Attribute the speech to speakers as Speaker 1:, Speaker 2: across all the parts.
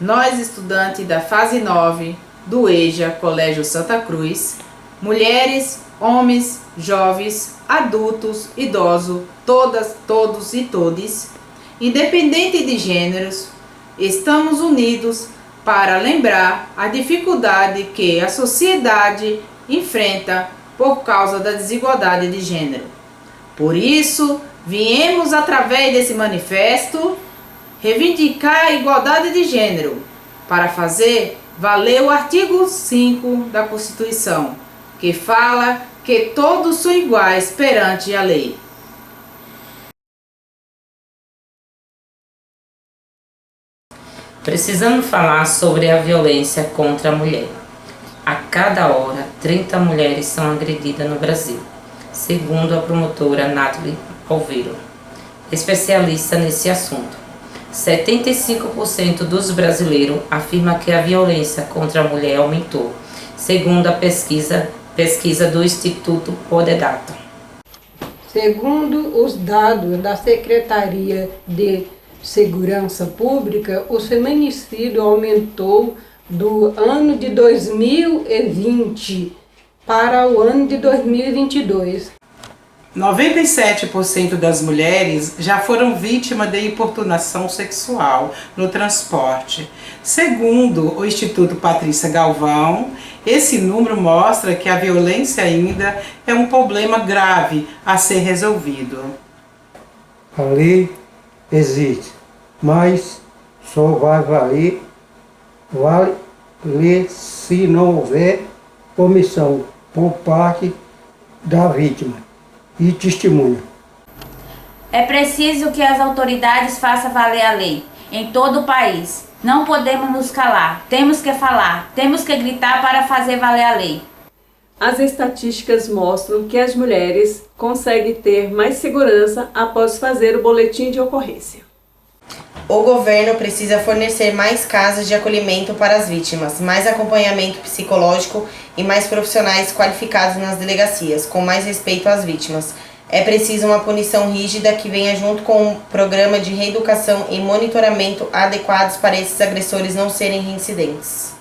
Speaker 1: nós estudantes da fase 9 do EJA Colégio Santa Cruz, mulheres, homens, jovens, adultos, idosos, todas, todos e todes, independente de gêneros, estamos unidos para lembrar a dificuldade que a sociedade enfrenta por causa da desigualdade de gênero. Por isso, viemos através desse manifesto reivindicar a igualdade de gênero para fazer valer o artigo 5 da Constituição, que fala que todos são iguais perante a lei.
Speaker 2: Precisamos falar sobre a violência contra a mulher. A cada hora, 30 mulheres são agredidas no Brasil, segundo a promotora Nathalie Alveiro, especialista nesse assunto. 75% dos brasileiros afirmam que a violência contra a mulher aumentou, segundo a pesquisa do Instituto Podedata.
Speaker 3: Segundo os dados da Secretaria de Segurança Pública, o feminicídio aumentou do ano de 2020 para o ano de 2022.
Speaker 4: 97% das mulheres já foram vítimas de importunação sexual no transporte. Segundo o Instituto Patrícia Galvão, esse número mostra que a violência ainda é um problema grave a ser resolvido.
Speaker 5: A lei existe, mas só vai valer se não houver omissão por parte da vítima e testemunha.
Speaker 6: É preciso que as autoridades façam valer a lei em todo o país. Não podemos nos calar, temos que falar, temos que gritar para fazer valer a lei.
Speaker 7: As estatísticas mostram que as mulheres conseguem ter mais segurança após fazer o boletim de ocorrência.
Speaker 8: O governo precisa fornecer mais casas de acolhimento para as vítimas, mais acompanhamento psicológico e mais profissionais qualificados nas delegacias, com mais respeito às vítimas. É preciso uma punição rígida que venha junto com um programa de reeducação e monitoramento adequados para esses agressores não serem reincidentes.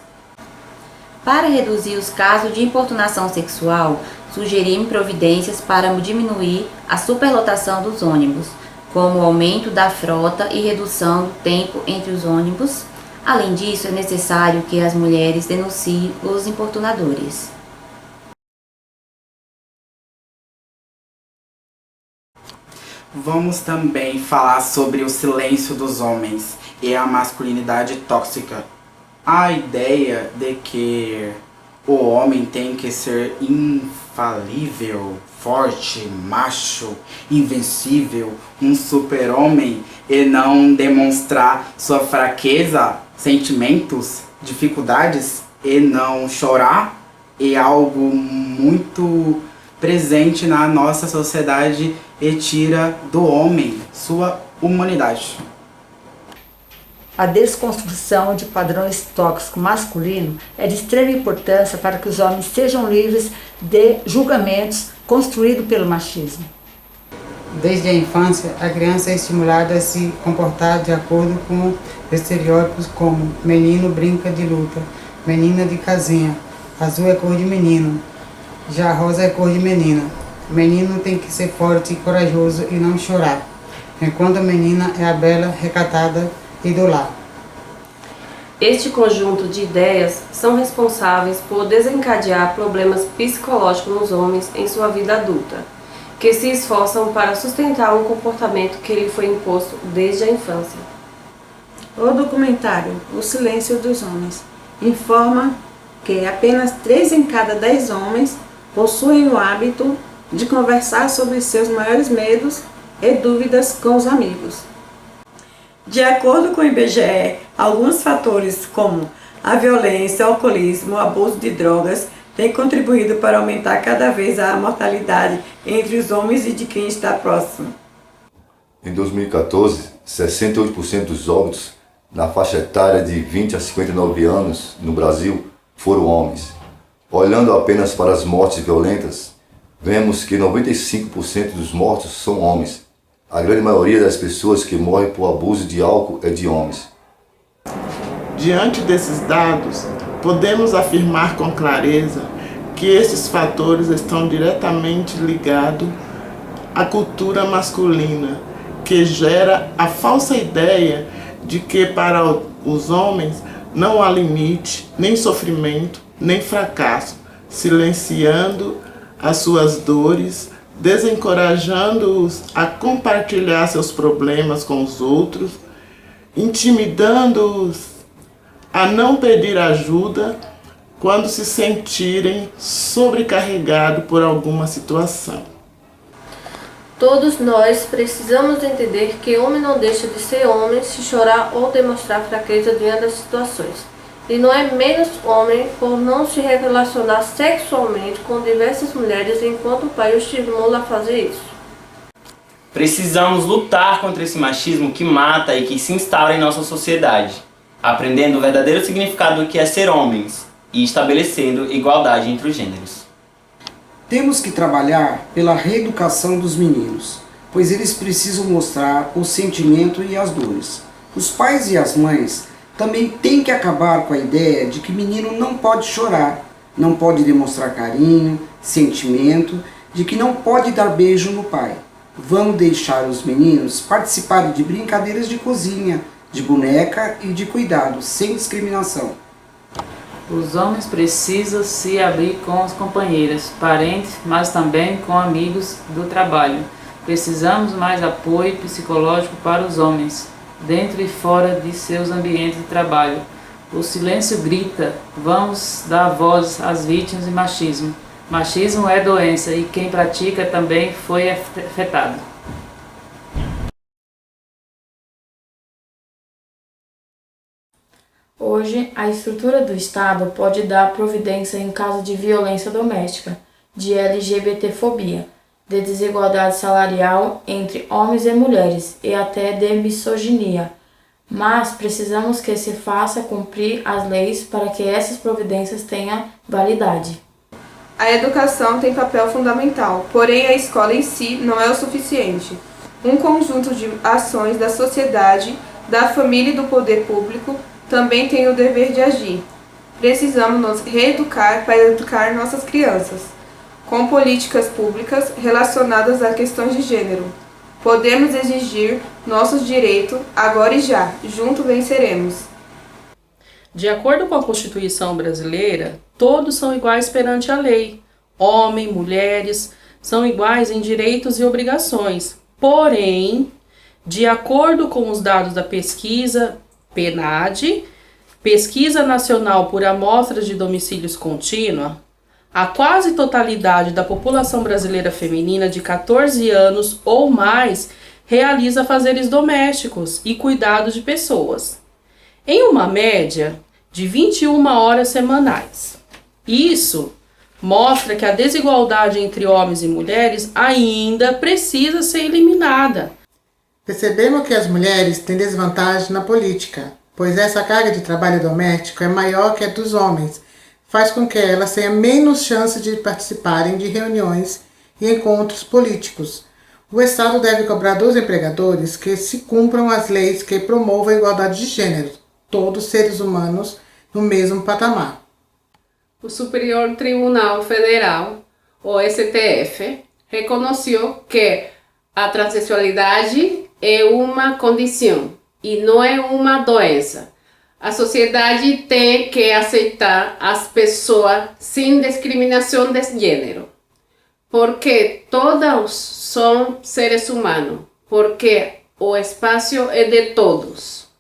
Speaker 9: Para reduzir os casos de importunação sexual, sugerimos providências para diminuir a superlotação dos ônibus, como o aumento da frota e redução do tempo entre os ônibus. Além disso, é necessário que as mulheres denunciem os importunadores.
Speaker 10: Vamos também falar sobre o silêncio dos homens e a masculinidade tóxica. A ideia de que o homem tem que ser infalível, forte, macho, invencível, um super-homem e não demonstrar sua fraqueza, sentimentos, dificuldades e não chorar é algo muito presente na nossa sociedade e tira do homem sua humanidade.
Speaker 11: A desconstrução de padrões tóxicos masculinos é de extrema importância para que os homens sejam livres de julgamentos construídos pelo machismo.
Speaker 12: Desde a infância, a criança é estimulada a se comportar de acordo com estereótipos como menino brinca de luta, menina de casinha, azul é cor de menino, já rosa é cor de menina. Menino tem que ser forte e corajoso e não chorar, enquanto a menina é a bela, recatada e do lar.
Speaker 7: Este conjunto de ideias são responsáveis por desencadear problemas psicológicos nos homens em sua vida adulta, que se esforçam para sustentar um comportamento que lhe foi imposto desde a infância.
Speaker 3: O documentário O Silêncio dos Homens informa que apenas 3 em cada 10 homens possuem o hábito de conversar sobre seus maiores medos e dúvidas com os amigos.
Speaker 13: De acordo com o IBGE, alguns fatores como a violência, o alcoolismo, o abuso de drogas têm contribuído para aumentar cada vez a mortalidade entre os homens e de quem está próximo.
Speaker 14: Em 2014, 68% dos óbitos na faixa etária de 20 a 59 anos no Brasil foram homens. Olhando apenas para as mortes violentas, vemos que 95% dos mortos são homens. A grande maioria das pessoas que morrem por abuso de álcool é de homens.
Speaker 15: Diante desses dados, podemos afirmar com clareza que esses fatores estão diretamente ligados à cultura masculina, que gera a falsa ideia de que para os homens não há limite, nem sofrimento, nem fracasso, silenciando as suas dores, desencorajando-os a compartilhar seus problemas com os outros, intimidando-os a não pedir ajuda quando se sentirem sobrecarregados por alguma situação.
Speaker 7: Todos nós precisamos entender que homem não deixa de ser homem se chorar ou demonstrar fraqueza diante das situações. E não é menos homem por não se relacionar sexualmente com diversas mulheres enquanto o pai o estimula a fazer isso.
Speaker 16: Precisamos lutar contra esse machismo que mata e que se instaura em nossa sociedade, aprendendo o verdadeiro significado do que é ser homens e estabelecendo igualdade entre os gêneros.
Speaker 17: Temos que trabalhar pela reeducação dos meninos, pois eles precisam mostrar o sentimento e as dores. Os pais e as mães também têm que acabar com a ideia de que menino não pode chorar, não pode demonstrar carinho, sentimento, de que não pode dar beijo no pai. Vamos deixar os meninos participarem de brincadeiras de cozinha, de boneca e de cuidado, sem discriminação.
Speaker 18: Os homens precisam se abrir com as companheiras, parentes, mas também com amigos do trabalho. Precisamos mais apoio psicológico para os homens, dentro e fora de seus ambientes de trabalho. O silêncio grita, vamos dar voz às vítimas de machismo. Machismo é doença e quem pratica também foi afetado.
Speaker 19: Hoje, a estrutura do Estado pode dar providência em caso de violência doméstica, de LGBTfobia, de desigualdade salarial entre homens e mulheres e até de misoginia. Mas precisamos que se faça cumprir as leis para que essas providências tenham validade.
Speaker 20: A educação tem papel fundamental, porém a escola em si não é o suficiente. Um conjunto de ações da sociedade, da família e do poder público também tem o dever de agir. Precisamos nos reeducar para educar nossas crianças, com políticas públicas relacionadas a questões de gênero. Podemos exigir nossos direitos agora e já, juntos venceremos.
Speaker 21: De acordo com a Constituição brasileira, todos são iguais perante a lei. Homens, mulheres, são iguais em direitos e obrigações. Porém, de acordo com os dados da pesquisa PNAD, Pesquisa Nacional por Amostras de Domicílios Contínua, a quase totalidade da população brasileira feminina de 14 anos ou mais realiza afazeres domésticos e cuidados de pessoas, em uma média de 21 horas semanais. Isso mostra que a desigualdade entre homens e mulheres ainda precisa ser eliminada.
Speaker 12: Percebemos que as mulheres têm desvantagem na política, pois essa carga de trabalho doméstico é maior que a dos homens, faz com que elas tenham menos chance de participarem de reuniões e encontros políticos. O Estado deve cobrar dos empregadores que se cumpram as leis que promovam a igualdade de gênero, todos seres humanos no mesmo patamar.
Speaker 22: O Superior Tribunal Federal, o STF, reconheceu que a transexualidade é uma condição e não é uma doença. A sociedade tem que aceitar as pessoas sem discriminação de gênero, porque todos são seres humanos, porque o espaço é de todos.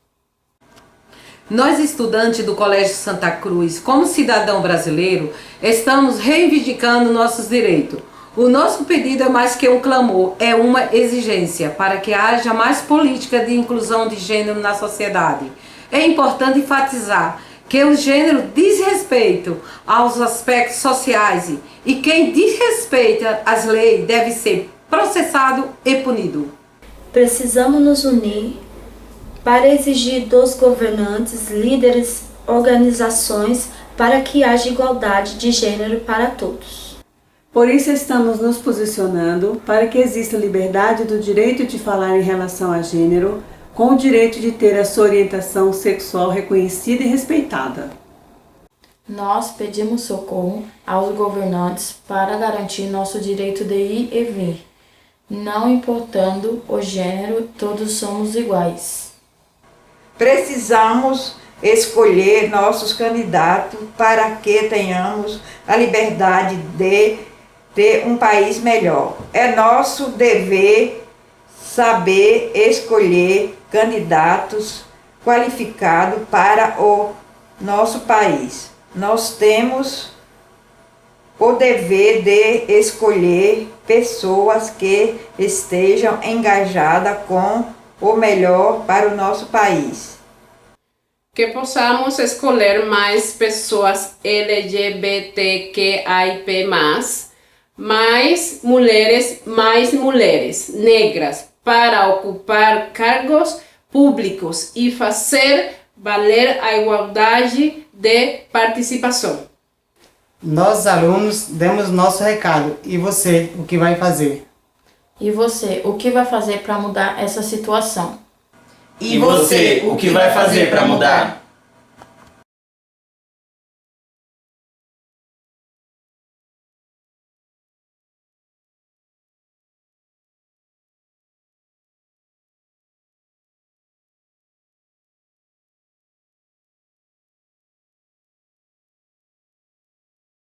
Speaker 1: Nós, estudantes do Colégio Santa Cruz, como cidadão brasileiro, estamos reivindicando nossos direitos. O nosso pedido é mais que um clamor, é uma exigência para que haja mais política de inclusão de gênero na sociedade. É importante enfatizar que o gênero diz respeito aos aspectos sociais e quem desrespeita as leis deve ser processado e punido.
Speaker 19: Precisamos nos unir para exigir dos governantes, líderes, organizações, para que haja igualdade de gênero para todos.
Speaker 13: Por isso estamos nos posicionando para que exista liberdade do direito de falar em relação a gênero, com o direito de ter a sua orientação sexual reconhecida e respeitada.
Speaker 19: Nós pedimos socorro aos governantes para garantir nosso direito de ir e vir. Não importando o gênero, todos somos iguais.
Speaker 2: Precisamos escolher nossos candidatos para que tenhamos a liberdade de ter um país melhor. É nosso dever saber escolher candidatos qualificados para o nosso país. Nós temos o dever de escolher pessoas que estejam engajadas com o melhor para o nosso país.
Speaker 22: Que possamos escolher mais pessoas LGBTQIP+, mais mulheres negras, para ocupar cargos públicos e fazer valer a igualdade de participação.
Speaker 12: Nós, alunos, demos nosso recado. E você, o que vai fazer?
Speaker 19: E você, o que vai fazer para mudar essa situação?
Speaker 16: E você, o que vai fazer para mudar?